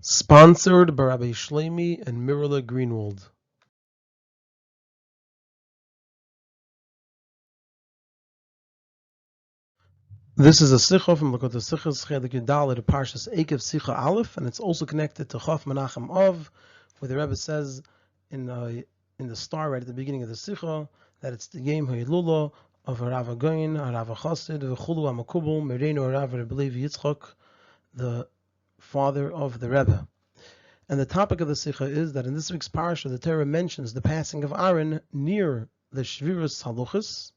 Sponsored by Rabbi Shlomi and Mirla Greenwald. This is a Sicha from Likutei Sichos, Chelek to Parshas Eikev Sicha Alef, and it's also connected to Chof Menachem Av, where the Rebbe says in the star right at the beginning of the Sicha that it's the game Hayilula of Harav Goyin, Harav Chassid, V'chulu Hamakubal, Merenu Harav Rebbe Levi Yitzchak, the father of the Rebbe. And the topic of the Sicha is that in this week's Parsha, the Torah mentions the passing of Aaron near the Shviras Luchos,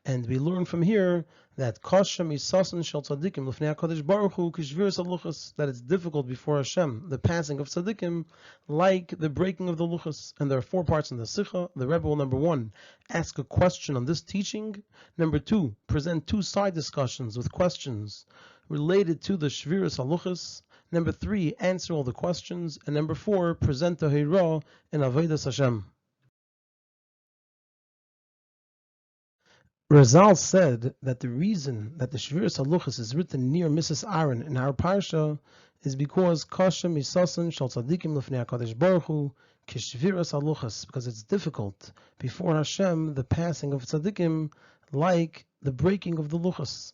and we learn from here that Kashem Isasan Shel Tzaddikim Lifnei HaKadosh Baruch Hu Kishviras Luchos, that it's difficult before Hashem, the passing of Tzaddikim, like the breaking of the Luchos. And there are 4 parts in the Sicha. The Rebbe will, number 1, ask a question on this teaching. Number 2, present 2 side discussions with questions related to the Shviras Luchos. Number 3, answer all the questions. And number 4, present the Heirah in Avodas Hashem. Razal said that the reason that the Shviras Luchos is written near Mrs. Aaron in our Parsha is because Kashem Isasan Shal Tzaddikim Lifnei HaKadosh Baruch Hu Kishviras Luchos, because it's difficult before Hashem, the passing of Tzaddikim, like the breaking of the Luchos.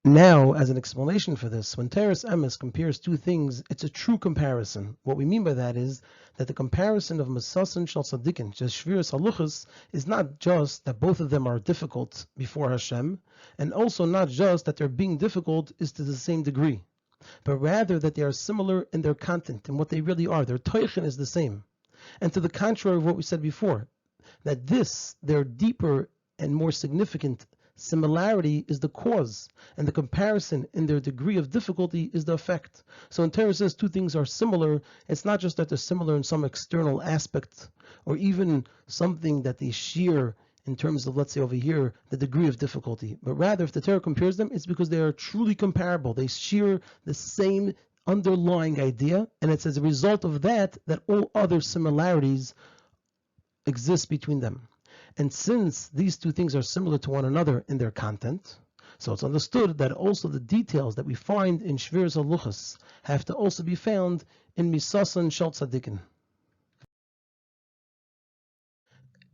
Now, as an explanation for this, when Teres Emes compares 2 things, it's a true comparison. What we mean by that is that the comparison of Mesasan Shal Tzaddikim, Shviras Luchos, is not just that both of them are difficult before Hashem, and also not just that their being difficult is to the same degree, but rather that they are similar in their content and what they really are. Their toichen is the same. And to the contrary of what we said before, that their deeper and more significant similarity is the cause, and the comparison in their degree of difficulty is the effect. So when Torah says 2 things are similar, it's not just that they're similar in some external aspect, or even something that they share in terms of, let's say over here, the degree of difficulty, but rather if the Torah compares them, it's because they are truly comparable. They share the same underlying idea, and it's as a result of that all other similarities exist between them. And since these 2 things are similar to one another in their content, so it's understood that also the details that we find in Shviras Luchos have to also be found in Misasan Shel Tzaddikim.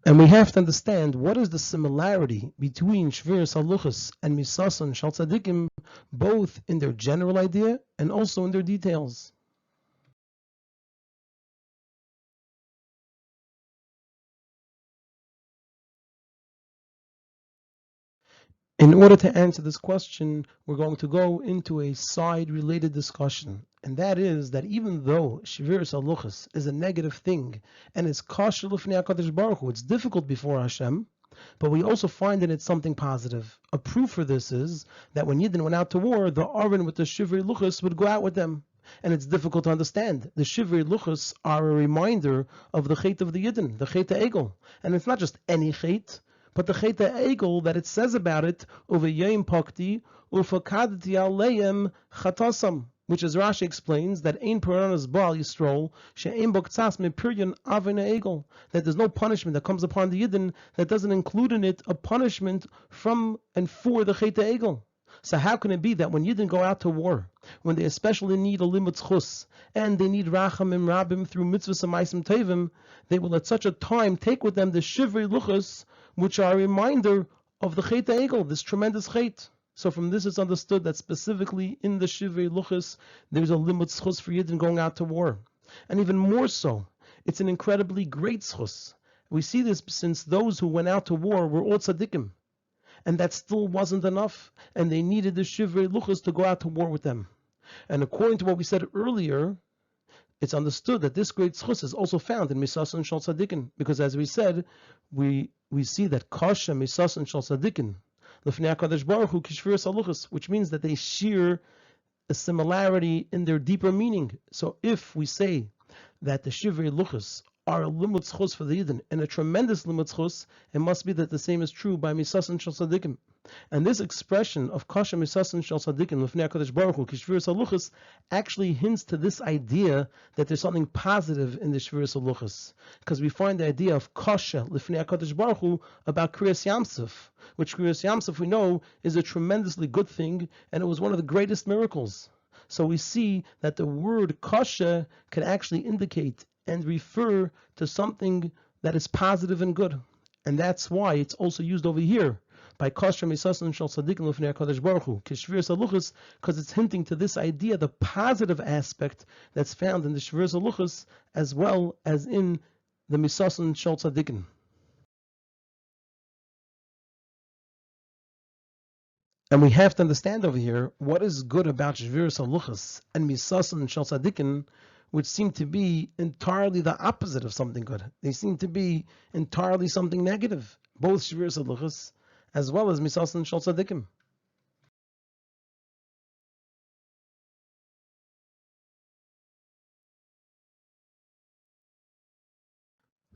And we have to understand what is the similarity between Shviras Luchos and Misasan Shel Tzaddikim, both in their general idea and also in their details. In order to answer this question, we're going to go into a side-related discussion, and that is that even though Shviras Luchos is a negative thing and it's kasher l'fnei HaKadosh Baruch Hu, it's difficult before Hashem, but we also find in it something positive. A proof for this is that when Yidden went out to war, the Aaron with the Shivrei Luchos would go out with them. And it's difficult to understand. The Shivrei Luchos are a reminder of the Chet of the Yidden, the Chet Egel. And it's not just any Chet, but the Chet Egel that it says about it, over Yom Pakti, ufakadti aleim chatasam, which as Rashi explains, that ein puranas Baal Yisrael, she'ein bo ktsas mepiryon avin egel, that there's no punishment that comes upon the Yidden that doesn't include in it a punishment from and for the Chet Egel. So how can it be that when Yidden go out to war, when they especially need a limud chus, and they need rachamim rabim through mitzvahs and ma'asim tevim, they will at such a time take with them the Shivrei Luchos, which are a reminder of the Chet Egel, this tremendous Chet. So from this it's understood that specifically in the Shivrei Luchos, there's a limud schus for Yidden going out to war. And even more so, it's an incredibly great schus. We see this since those who went out to war were all tzaddikim. And that still wasn't enough, and they needed the Shivrei Luchos to go out to war with them. And according to what we said earlier, it's understood that this great schus is also found in Misasan Shal Tzaddikim, because as we said, we see that Kasha Misasan Shal Tzaddikim, Lifnei HaKadosh Baruch Hu Kishviras Luchos, which means that they share a similarity in their deeper meaning. So if we say that the Shivrei Luchos are a limud schus for the Yidden, and a tremendous limud schus, it must be that the same is true by Misasan Shal Tzaddikim. And this expression of kasha misasan shel tzaddikim lifnei HaKadosh Baruch Hu k'shviras haluchos actually hints to this idea that there's something positive in the shviras haluchos, because we find the idea of kasha lifnei HaKadosh Baruch Hu about kriyas yamsuf, which kriyas yamsuf we know is a tremendously good thing, and it was one of the greatest miracles. So we see that the word kasha can actually indicate and refer to something that is positive and good, and that's why it's also used over here by kasha misasan shel tzaddikim lifnei HaKadosh Baruch Hu k'shviras haluchos, because it's hinting to this idea, the positive aspect that's found in the shviras haluchos as well as in the misasan shel tzaddikim. And we have to understand over here what is good about shviras haluchos and misasan shel tzaddikim, which seem to be entirely the opposite of something good. They seem to be entirely something negative, both shviras haluchos as well as misasan shel tzaddikim.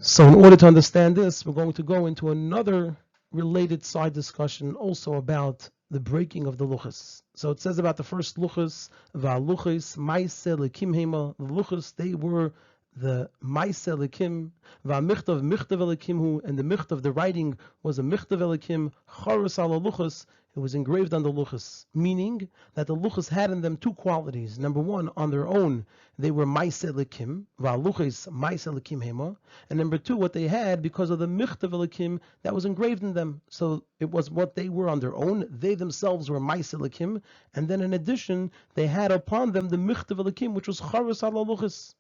So in order to understand this, we're going to go into another related side discussion also about the breaking of the Luchos. So it says about the first Luchos, Luchos, Maise Lekim Hema, the Luchos, they were the Maise Lekim, Michtav Lekim Hu, and the Michtav, the writing was a Michtav Lekim, Charos ala Luchos, it was engraved on the Luchos, meaning that the Luchos had in them two qualities. Number one, on their own, they were Maise Lekim, Luchos Maise Lekim Hema, and number two, what they had because of the Michtav Lekim that was engraved in them. So it was what they were on their own. They themselves were Maise Lekim, and then in addition, they had upon them the Michtav Lekim, which was Charos ala Luchos.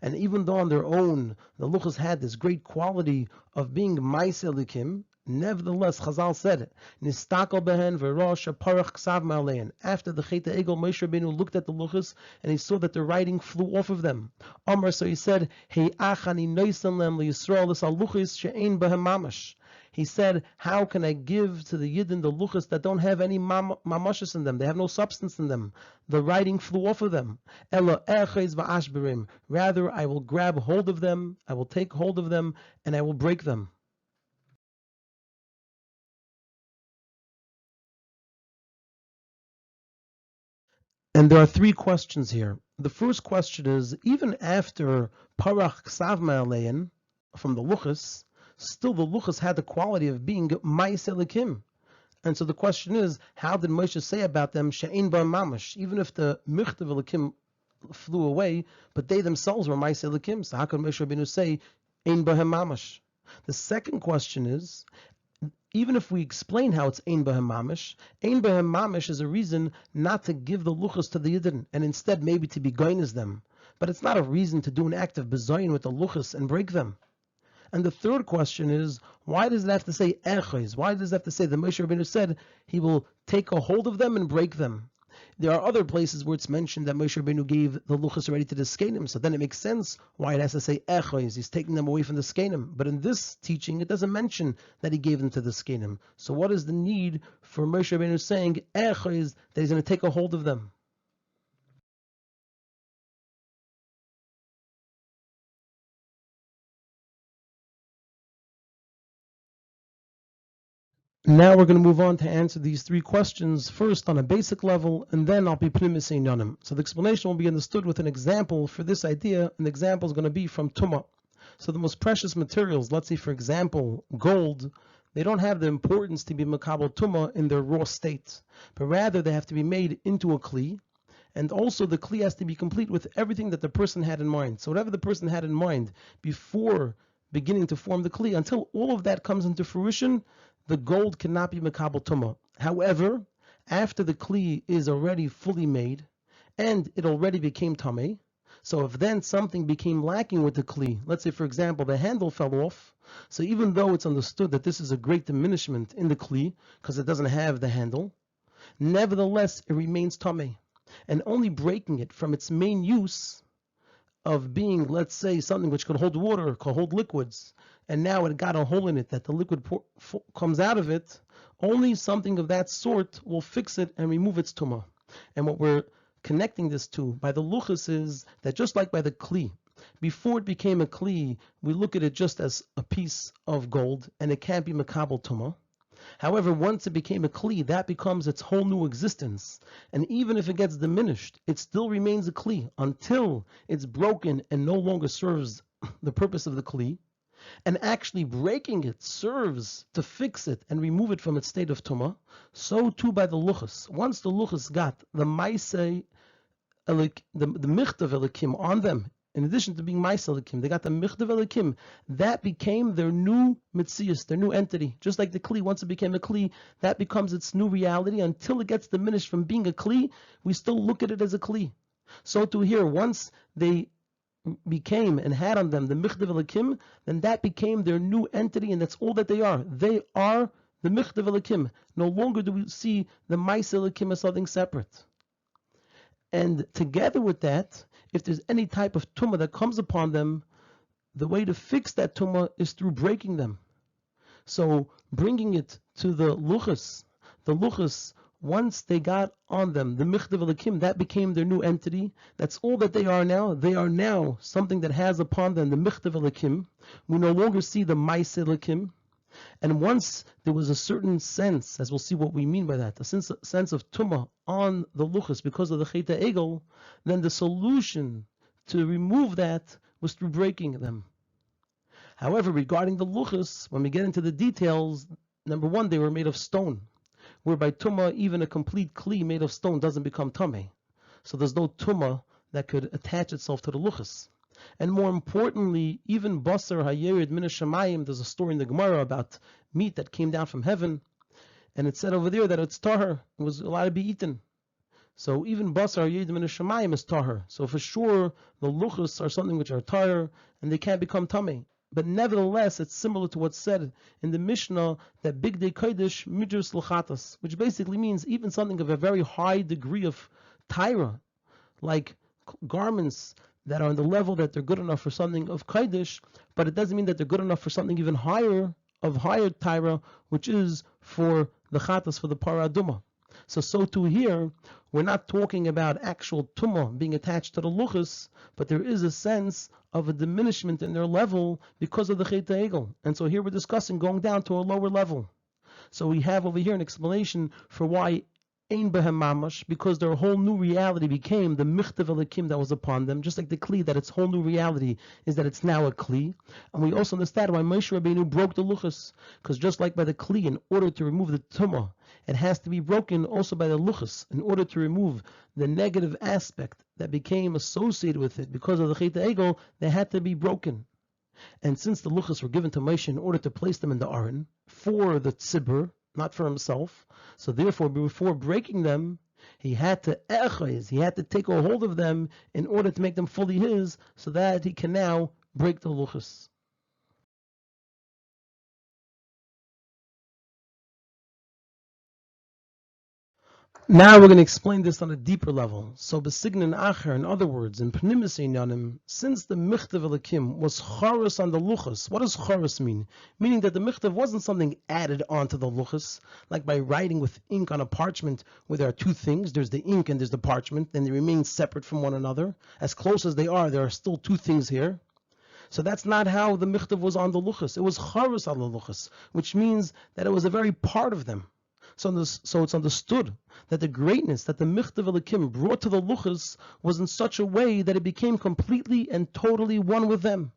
And even though on their own, the Luchos had this great quality of being Maise Lekim, nevertheless, Chazal said, "Nistakel behen v'rosh parach ksav ma'alein." After the Chet Egel, Moshe Rabbeinu looked at the Luchos and he saw that the writing flew off of them. Amar, so he said, "Hey achani noisan lem liyisrael l'sal Luchos she'ein behem mamash." He said, "How can I give to the Yidden the Luchos that don't have any mamashis in them? They have no substance in them. The writing flew off of them. Ela echez va'ashberim. Rather, I will grab hold of them, I will take hold of them, and I will break them." And there are three questions here. The first question is, even after Parach Ksav Ma'alein from the Luchos, still the Luchos had the quality of being Maise Lekim. And so the question is, how did Moshe say about them, She'ein Ba'em Mamash, even if the Michtav Lekim flew away, but they themselves were Maise Lekim, so how could Moshe Rabbeinu say, Ein Ba'em Mamash? The second question is, even if we explain how it's Ein B'hem Mamish is a reason not to give the Luchos to the Yidden, and instead maybe to be goynes them. But it's not a reason to do an act of bezoyin with the Luchos and break them. And the third question is, why does it have to say Echez? Why does it have to say that Moshe Rabbeinu said he will take a hold of them and break them? There are other places where it's mentioned that Moshe Rabbeinu gave the Luchos already to the Skenim, so then it makes sense why it has to say Echez, he's taking them away from the Skenim. But in this teaching, it doesn't mention that he gave them to the Skenim. So what is the need for Moshe Rabbeinu saying Echez, that he's going to take a hold of them? Now we're going to move on to answer these three questions, first on a basic level, and then I'll be pnimis inyanim. So the explanation will be understood with an example for this idea. An example is going to be from Tumah. So the most precious materials, let's say for example, gold, they don't have the importance to be makabel Tumah in their raw state, but rather they have to be made into a kli, and also the kli has to be complete with everything that the person had in mind. So whatever the person had in mind before beginning to form the kli, until all of that comes into fruition, the gold cannot be makabel tumah. However, after the kli is already fully made and it already became tameh, so if then something became lacking with the kli, let's say for example the handle fell off, so even though it's understood that this is a great diminishment in the kli because it doesn't have the handle, nevertheless it remains tameh, and only breaking it from its main use of being, let's say, something which could hold water, could hold liquids, and now it got a hole in it that the liquid comes out of it, only something of that sort will fix it and remove its tumah. And what we're connecting this to by the Luchos is that just like by the kli, before it became a kli, we look at it just as a piece of gold and it can't be makabel tumah. However, once it became a kli, that becomes its whole new existence. And even if it gets diminished, it still remains a kli until it's broken and no longer serves the purpose of the kli. And actually breaking it serves to fix it and remove it from its state of tumah. So too by the luchos. Once the luchos got the maisei, the michtav elikim on them, in addition to being maisei elikim, they got the michtav elikim. That became their new mitzias, their new entity. Just like the kli, once it became a kli, that becomes its new reality. Until it gets diminished from being a kli, we still look at it as a kli. So too here, once they became and had on them the michtav elikim, then that became their new entity, and that's all that they are. They are the michtav elikim. No longer do we see the maisei elikim as something separate. And together with that, if there's any type of tumah that comes upon them, the way to fix that tumah is through breaking them. So bringing it to the luchos, once they got on them the michtav elikim, that became their new entity. That's all that they are now. They are now something that has upon them the michtav elikim. We no longer see the maisei elikim. And once there was a certain sense, as we'll see what we mean by that, a sense of tumah on the luchos because of the chetei egel, then the solution to remove that was through breaking them. However, regarding the luchos, when we get into the details, number one, they were made of stone, whereby tumah, even a complete kli made of stone, doesn't become tameh. So there's no tumah that could attach itself to the luchos. And more importantly, even basar hayered min hashamayim, there's a story in the Gemara about meat that came down from heaven, and it said over there that it's tahar, it was allowed to be eaten. So even basar hayered min hashamayim is tahar. So for sure, the luchos are something which are tahar, and they can't become tameh. But nevertheless, it's similar to what's said in the Mishnah that bigdei kodesh midrus l'chatas, which basically means even something of a very high degree of taira, like garments that are on the level that they're good enough for something of kodesh, but it doesn't mean that they're good enough for something even higher, of higher taira, which is for the chatas, for the para aduma. So too here, we're not talking about actual tumah being attached to the luchos, but there is a sense of a diminishment in their level because of the chetei egel. And so here we're discussing going down to a lower level. So we have over here an explanation for why ein behem mamash, because their whole new reality became the michtav elikim that was upon them, just like the kli, that its whole new reality is that it's now a kli. And we also understand why Moshe Rabbeinu broke the luchos, because just like by the kli, in order to remove the tumah, it has to be broken also by the luchos, in order to remove the negative aspect that became associated with it because of the chetei egel, they had to be broken. And since the luchos were given to Moshe in order to place them in the aron for the tzibur, not for himself, so therefore before breaking them, he had to take a hold of them in order to make them fully his, so that he can now break the luchos. Now we're going to explain this on a deeper level. So besignan acher, in other words, in pnimis inyanim, since the michtav elikim was charos on the luchos, what does charos mean? Meaning that the michtav wasn't something added onto the luchos, like by writing with ink on a parchment where there are two things, there's the ink and there's the parchment, and they remain separate from one another. As close as they are, there are still two things here. So that's not how the michtav was on the luchos. It was charos on the luchos, which means that it was a very part of them. So it's understood that the greatness that the michtav elikim brought to the luchos was in such a way that it became completely and totally one with them.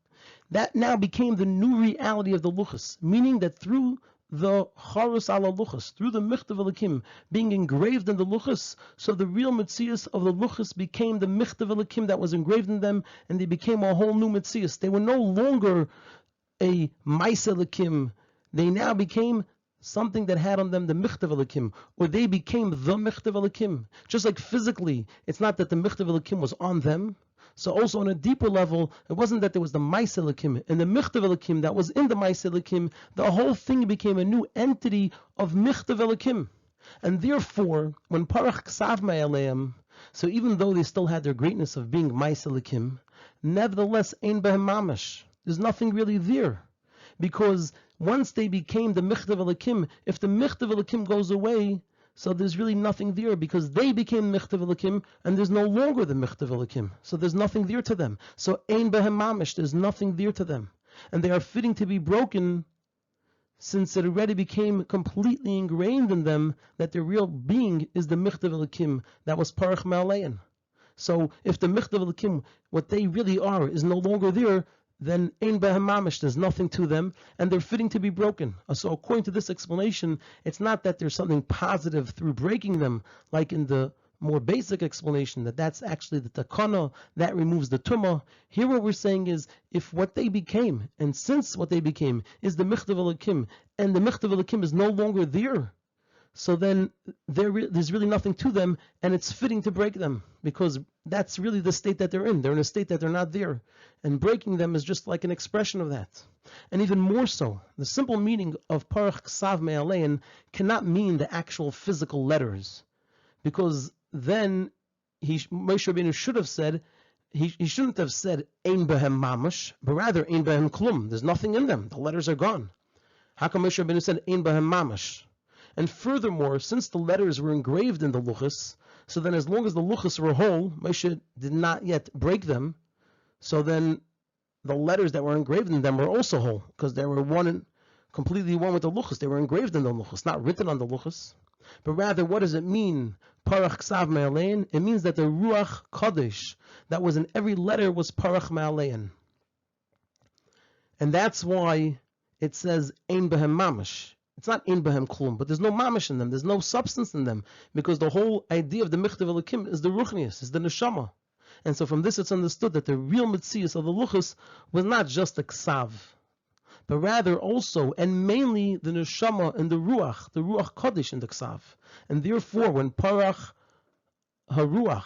That now became the new reality of the luchos, meaning that through the charos ala luchos, through the michtav elikim being engraved in the luchos, so the real mitzias of the luchos became the michtav elikim that was engraved in them, and they became a whole new mitzias. They were no longer a maisei elikim. They now became something that had on them the michtav elikim, or they became the michtav elikim. Just like physically, it's not that the michtav elikim was on them. So also on a deeper level, it wasn't that there was the maisei elikim and the michtav elikim that was in the maisei elikim. The whole thing became a new entity of michtav elikim. And therefore, when parach ksav ma'aleim, so even though they still had their greatness of being maisei elikim, nevertheless ein behem mamash. There's nothing really there. Because once they became the michtav elikim, if the michtav elikim goes away, so there's really nothing there, because they became michtav elikim, and there's no longer the michtav elikim. So there's nothing there to them. So ein behem mamish, there's nothing there to them. And they are fitting to be broken since it already became completely ingrained in them that their real being is the Michtav Elikim that was Parach Ma'alein. So if the Michtav Elikim, what they really are, is no longer there, then Ein Behem Mamish, there's nothing to them, and they're fitting to be broken. So according to this explanation, it's not that there's something positive through breaking them, like in the more basic explanation, that's actually the takana, that removes the tumah. Here what we're saying is, if what they became, and since what they became is the Michtav Elikim, and the Michtav Elikim is no longer there, so then there's really nothing to them, and it's fitting to break them, because that's really the state that they're in. They're in a state that they're not there, and breaking them is just like an expression of that. And even more so, the simple meaning of Parach Ksav Me'alein cannot mean the actual physical letters, because then Moshe Rabbeinu should have said, he shouldn't have said Ein Behem Mamash, but rather Ein Behem Klum. There's nothing in them. The letters are gone. How come Moshe Rabbeinu said Ein Behem Mamash? And furthermore, since the letters were engraved in the Luchos, so then as long as the Luchos were whole, Moshe did not yet break them, so then the letters that were engraved in them were also whole, because they were completely one with the Luchos. They were engraved in the Luchos, not written on the Luchos. But rather, what does it mean? Parach Ksav Me'alein. It means that the Ruach Kodesh that was in every letter was Parach Me'alein. And that's why it says Ein Behem Mamash. It's not Ein Behem Klum, but there's no Mamash in them. There's no substance in them, because the whole idea of the Michtav Elikim is the Ruchnius, is the Neshama. And so from this it's understood that the real Metzius of the Luchos was not just a Ksav, but rather also and mainly the Neshama and the Ruach Kodesh in the Ksav. And therefore, when Parach HaRuach,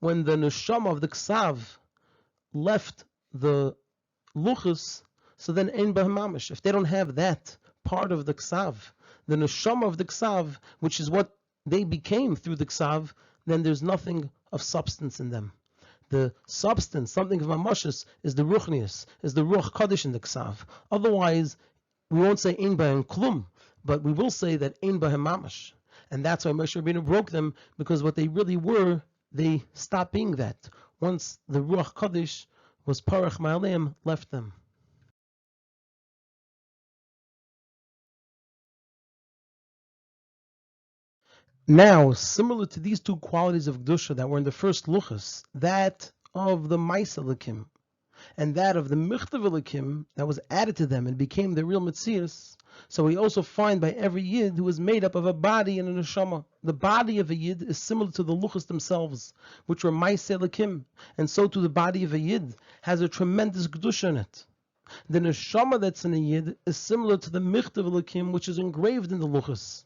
when the Neshama of the Ksav left the Luchos, so then Ein Behem Mamash. If they don't have that part of the Ksav, the Neshama of the Ksav, which is what they became through the Ksav, then there's nothing of substance in them. The substance, something of Mamashis, is the Ruchnius, is the Ruach Kodesh in the Ksav. Otherwise, we won't say Ein Behem Klum, but we will say that Ein Behem Mamash. And that's why Moshe Rabbeinu broke them, because what they really were, they stopped being that. Once the Ruach Kodesh was Parach Ma'aleim, left them. Now, similar to these two qualities of Kedusha that were in the first Luchos, that of the Maisa Elikim and that of the Michtav Elikim that was added to them and became the real Metzius, so we also find by every Yid who is made up of a body and a Neshama. The body of a Yid is similar to the Luchos themselves, which were Maisa Elikim, and so too the body of a Yid has a tremendous Kedusha in it. The Neshama that's in a Yid is similar to the Michtav Elikim, which is engraved in the Luchos,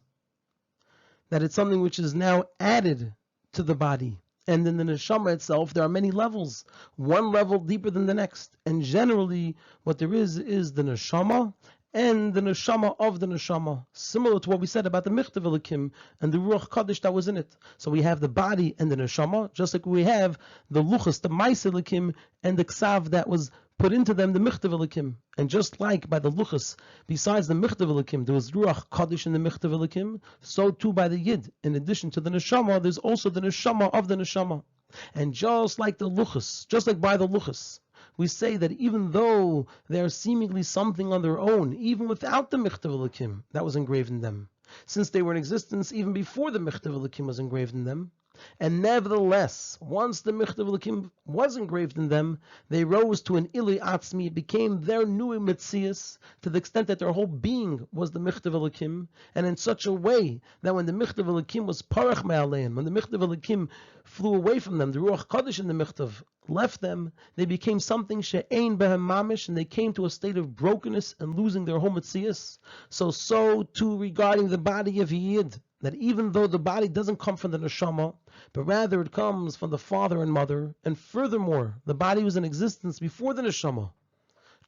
that it's something which is now added to the body. And in the neshama itself, there are many levels, one level deeper than the next. And generally, what there is the neshama and the neshama of the neshama, similar to what we said about the Michtav Elikim and the Ruach Kodesh that was in it. So we have the body and the neshama, just like we have the Luchos, the Maisa Elikim, and the Ksav that was put into them, the Michtav Elikim. And just like by the Luchos, besides the Michtav Elikim, there was Ruach Kodesh in the Michtav Elikim, so too by the Yid. In addition to the Neshama, there's also the Neshama of the Neshama. And just like the Luchos, just like by the Luchos, we say that even though they are seemingly something on their own, even without the Michtav Elikim that was engraved in them, since they were in existence even before the Michtav Elikim was engraved in them, and nevertheless, once the Michtav Elikim was engraved in them, they rose to an Ili Atzmi. It became their new Metzius, to the extent that their whole being was the Michtav Elikim, and in such a way that when the Michtav Elikim was Parach Me'alein, when the Michtav Elikim flew away from them, the Ruach Kodesh in the Michtav left them, they became something she'ein behem mamish, and they came to a state of brokenness and losing their whole Metzius. So too regarding the body of Yid, that even though the body doesn't come from the neshama, but rather it comes from the father and mother, and furthermore, the body was in existence before the neshama,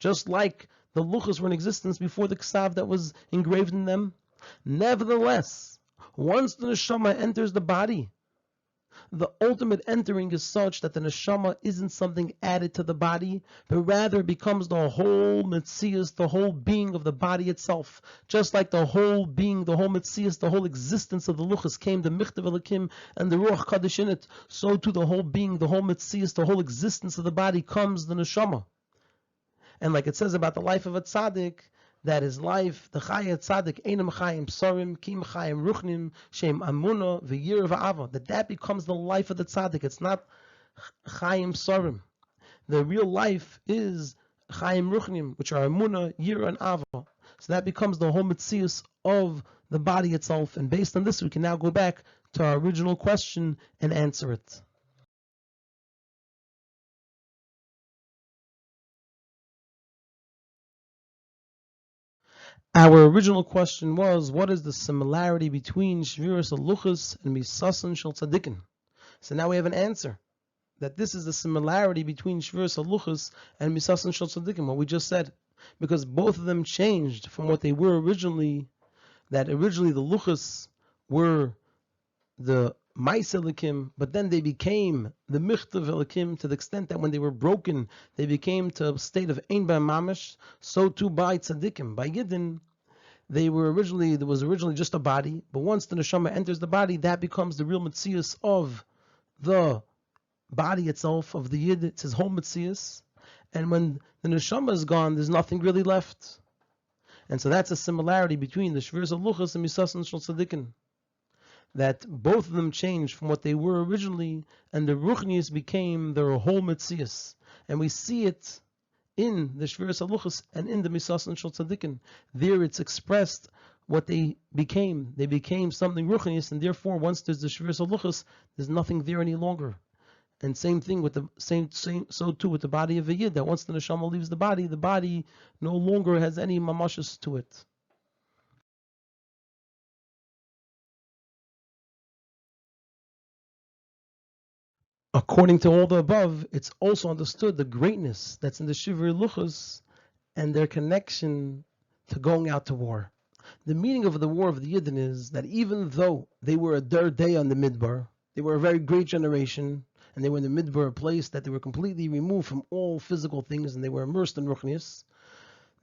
just like the luchos were in existence before the ksav that was engraved in them. Nevertheless, once the neshama enters the body, the ultimate entering is such that the neshama isn't something added to the body, but rather becomes the whole metzius, the whole being of the body itself. Just like the whole being, the whole metzius, the whole existence of the luchos came the michtav elikim and the ruach kadosh in it, so to the whole being, the whole metzius, the whole existence of the body comes the neshama. And like it says about the life of a tzaddik, that is life, the Chaya Tzaddik, Einam Chayim Psarim, Kim Chayim Ruchnim, Shem Amuna, V'yir V'ava, that becomes the life of the Tzaddik. It's not Chayim Psarim. The real life is Chayim Ruchnim, which are Amuna, Yir, and Ava. So that becomes the whole Metzius of the body itself. And based on this, we can now go back to our original question and answer it. Our original question was, what is the similarity between Shviras Luchos and Misasan Shel Tzaddikim? So now we have an answer, that this is the similarity between Shviras Luchos and Misasan Shel Tzaddikim, what we just said. Because both of them changed from what they were originally, that originally the Luchos were the Maaseh Elikim, but then they became the Michtav Elikim, to the extent that when they were broken, they became to a state of Ein Ba Mamash. So too by Tzaddikim, by Yidden, there was originally just a body, but once the neshama enters the body, that becomes the real metzius of the body itself, of the Yid. It's his whole metzius. And when the neshama is gone, there's nothing really left. And so that's a similarity between the Shviras Luchos and Misasan Shel Tzaddikim, that both of them changed from what they were originally, and the Ruchnius became their whole metzius. And we see it in the Shviras Luchos and in the Misasan Shel Tzaddikim. There it's expressed what they became. They became something Ruchnius, and therefore once there's the Shviras Luchos, there's nothing there any longer. And same thing with so too with the body of a Yid, that once the neshama leaves the body no longer has any mamashas to it. According to all the above, it's also understood the greatness that's in the Shivri Luchos and their connection to going out to war. The meaning of the war of the Yidden is that even though they were a der day on the Midbar, they were a very great generation, and they were in the Midbar, a place that they were completely removed from all physical things, and they were immersed in Ruchnius,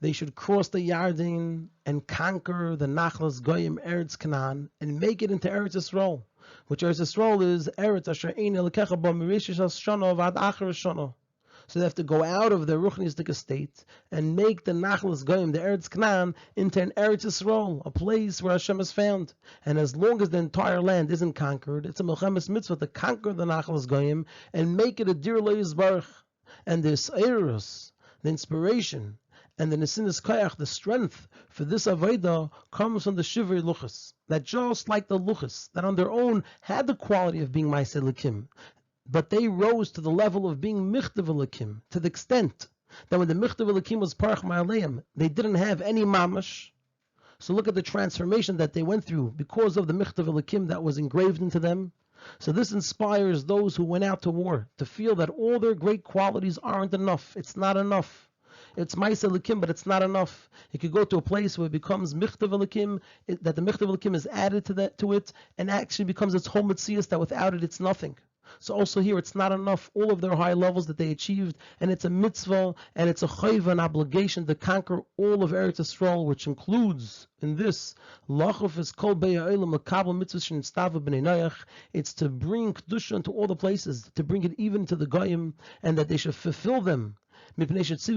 they should cross the Yarden and conquer the Nachlas Goyim Eretz Canaan and make it into Eretz Yisrael, which Eretz Yisrael is Eretz Asher Ein Elokecha Bo Mireishis Shana Vad Achar Shana. So they have to go out of their Ruchnistic estate and make the Nachlas Goyim, the Eretz Canaan, into an Eretz Yisrael, a place where Hashem is found. And as long as the entire land isn't conquered, it's a Melchemes Mitzvah to conquer the Nachlas Goyim and make it a Dir Lo Yisbarach. And this Eros, the inspiration, and the Nesinas Koyach, the strength for this Avodah, comes from the Shivrei Luchos. That just like the Luchos, that on their own had the quality of being Maaseh Elikim, but they rose to the level of being Michtav Elikim, to the extent that when the Michtav Elikim was Parach Ma'aleim, they didn't have any mamash. So look at the transformation that they went through because of the Michtav Elikim that was engraved into them. So this inspires those who went out to war to feel that all their great qualities aren't enough. It's not enough. It's Maaseh Elikim, but it's not enough. You could go to a place where it becomes Michtav Elikim, that the Michtav Elikim is added to it, and actually becomes its whole metzius, that without it, it's nothing. So also here, it's not enough, all of their high levels that they achieved, and it's a mitzvah, and it's a chayva, an obligation to conquer all of Eretz Yisrael, which includes, in this, Lachov is kol be'a'olam l'kabel mitzvah shenistava b'nei noach. It's to bring kedusha into all the places, to bring it even to the goyim, and that they should fulfill them. It should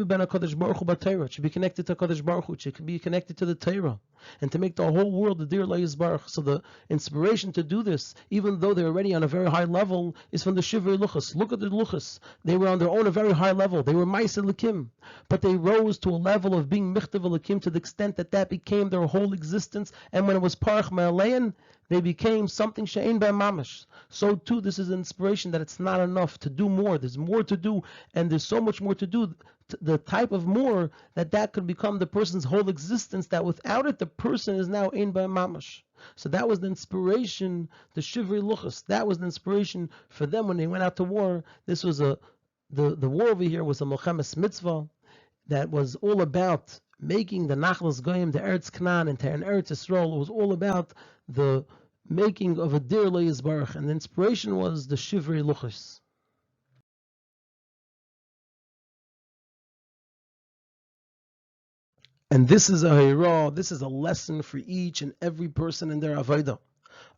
be connected to HaKadosh Baruch Hu, it should be connected to the Torah, and to make the whole world the Dir Lo Yisbarach. So the inspiration to do this, even though they're already on a very high level, is from the Shivrei Luchos. Look at the Luchos. They were on their own a very high level. They were Maaseh Elikim, but they rose to a level of being Michtav Elikim to the extent that that became their whole existence. And when it was Parach Ma'alein, they became something she'ein ba mamash. So too, this is an inspiration that it's not enough to do more. There's more to do, and there's so much more to do. The type of more that could become the person's whole existence. That without it, the person is now ein ba mamash. So that was the inspiration, the Shivrei Luchos. That was the inspiration for them when they went out to war. This was the war over here was a Melchemes Mitzvah that was all about making the Nachlas Goyim, the Eretz Canaan, into an Eretz Yisrael. It was all about the making of a Dir Lo Yisbarach, and the inspiration was the Shivrei Luchos. And this is a hira, this is a lesson for each and every person in their avodah.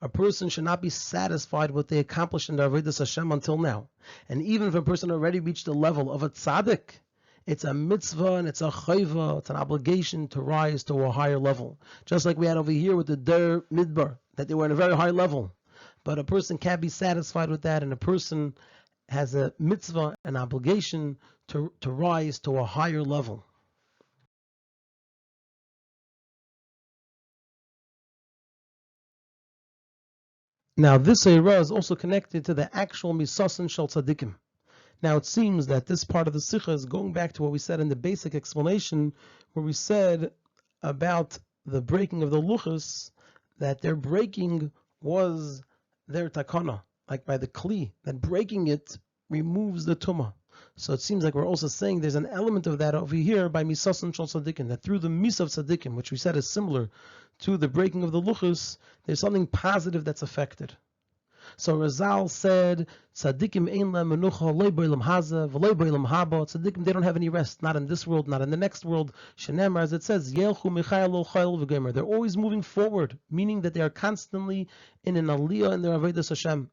A person should not be satisfied with what they accomplished in their avodas Hashem until now. And even if a person already reached the level of a tzaddik, It's a mitzvah and it's a chayva, it's an obligation to rise to a higher level. Just like we had over here with the Der Midbar, that they were at a very high level. But a person can't be satisfied with that, and a person has a mitzvah, an obligation to rise to a higher level. Now, this Eirah is also connected to the actual Misasan Shel Tzaddikim. Now, it seems that this part of the Sicha is going back to what we said in the basic explanation, where we said about the breaking of the Luchos, that their breaking was their takana, like by the Kli, that breaking it removes the Tumah. So it seems like we're also saying there's an element of that over here by Misasan Shel Tzaddikim, that through the Mis of Tzaddikim, which we said is similar to the breaking of the Luchos, there's something positive that's affected. So Razal said, Tzaddikim ein lem menucha loy b'olam hazeh v'loy b'olam haba. Tzaddikim, they don't have any rest, not in this world, not in the next world. Shenemar, as it says, Yelchu michayel lo chayel v'gemer. They're always moving forward, meaning that they are constantly in an aliyah in their avodas Hashem.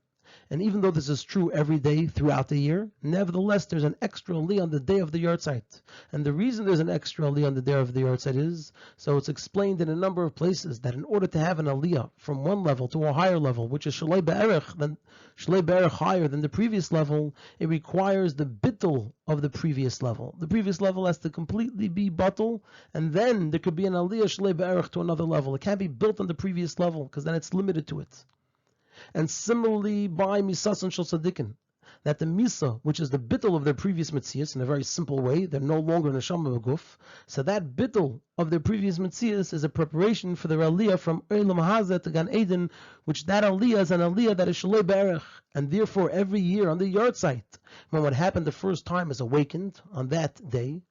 And even though this is true every day throughout the year, nevertheless there's an extra aliyah on the day of the yahrzeit. And the reason there's an extra aliyah on the day of the yahrzeit is, so it's explained in a number of places, that in order to have an aliyah from one level to a higher level, which is shalei be'erech higher than the previous level, it requires the bittul of the previous level. The previous level has to completely be batul, and then there could be an aliyah shalei be'erech to another level. It can't be built on the previous level, because then it's limited to it. And similarly by Misasan Shel Tzaddikim, that the Misa, which is the bittul of their previous Metzias, in a very simple way, they're no longer Neshama B'guf, so that bittul of their previous Metzias is a preparation for the Aliyah from Olam Hazeh to Gan Eden, which that Aliyah is an Aliyah that is Shalei Be'erech, and therefore every year on the yahrzeit, when what happened the first time is awakened on that day,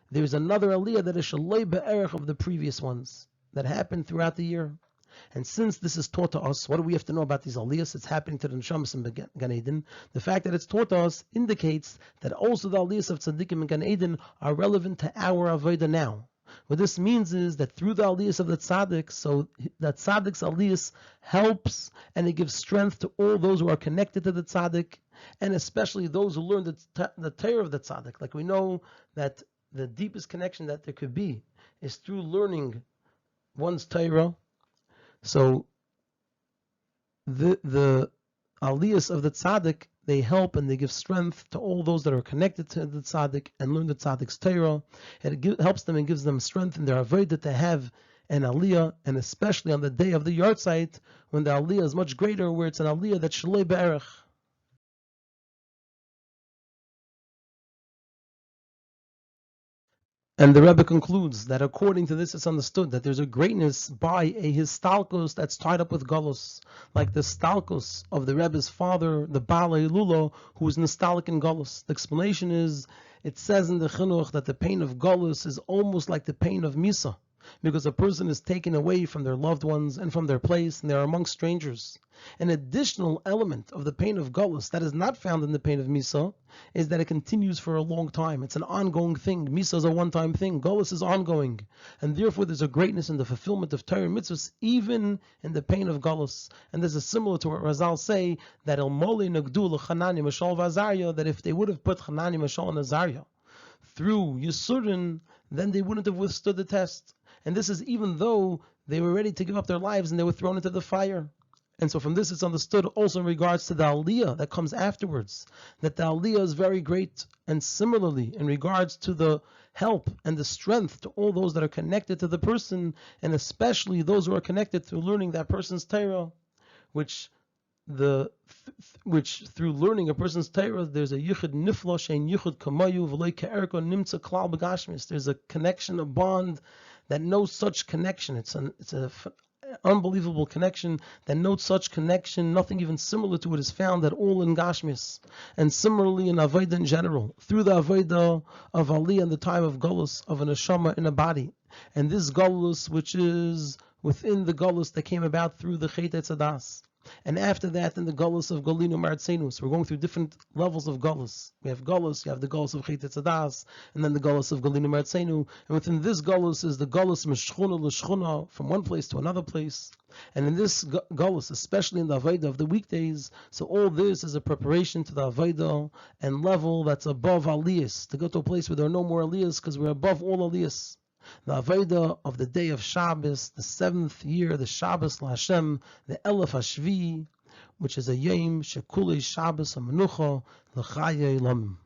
there's another Aliyah that is Shalei Be'erech of the previous ones that happened throughout the year. And since this is taught to us, what do we have to know about these aliyahs? It's happening to the neshamas in Gan Eden. The fact that it's taught to us indicates that also the aliyahs of tzaddikim in Gan Eden are relevant to our avodah now. What this means is that through the aliyahs of the tzaddik, so that tzaddik's aliyahs helps and it gives strength to all those who are connected to the tzaddik, and especially those who learn the Torah of the tzaddik. Like we know that the deepest connection that there could be is through learning one's Torah. So the aliyahs of the tzaddik, they help and they give strength to all those that are connected to the tzaddik and learn the tzaddik's Torah. And it helps them and gives them strength in their avodah to have an aliyah, and especially on the day of the yahrzeit, when the aliyah is much greater, where it's an aliyah that's shalei be'erech. And the Rebbe concludes that according to this, it's understood that there's a greatness by a histalkos that's tied up with galus, like the stalkos of the Rebbe's father, the Baal Lulo, who was nostalgic in galus. The explanation is, it says in the chinuch that the pain of galus is almost like the pain of misa, because a person is taken away from their loved ones and from their place, and they are among strangers. An additional element of the pain of galus that is not found in the pain of misa is that it continues for a long time. It's an ongoing thing. Misa is a one-time thing. Galus is ongoing. And therefore there's a greatness in the fulfillment of Torah mitzvahs, even in the pain of galus. And this is similar to what Razal say, that El Moli Nagdu L'Chanani Mashal V'Azarya, that if they would have put Chanani, Mashal, and Azarya through Yisurin, then they wouldn't have withstood the test. And this is even though they were ready to give up their lives and they were thrown into the fire. And so from this it's understood also in regards to the aliyah that comes afterwards, that the aliyah is very great. And similarly in regards to the help and the strength to all those that are connected to the person, and especially those who are connected to learning that person's Torah, which through learning a person's Torah, there's a yichud nifla shein yichud kamayu v'loy ke'erko nimtza klal b'gashmis. There's a connection, a bond that no such connection. It's an unbelievable connection, that no such connection, nothing even similar to it is found at all in Gashmis. And similarly in Avodah in general, through the Avodah of Aliyah in the time of Golus, of an Neshama in a body. And this Golus, which is within the Golus that came about through the Chet Tzadas. And after that, in the Galus of Galinu Martzenu, so we're going through different levels of Galus. We have Galus, you have the Galus of Chet Tzadas, and then the Galus of Galinu Martzenu. And within this Galus is the Galus Meshchuna L'Shchuna, from one place to another place. And in this Galus, especially in the Avodah of the weekdays, so all this is a preparation to the Avodah and level that's above Aliyas, to go to a place where there are no more Aliyas, because we're above all Aliyas. The Avodah of the day of Shabbos, the 7th year, the Shabbos LaHashem, the Alef HaShvi, which is a Yom Shekulei Shabbos HaMenucha L'Chayei Lam.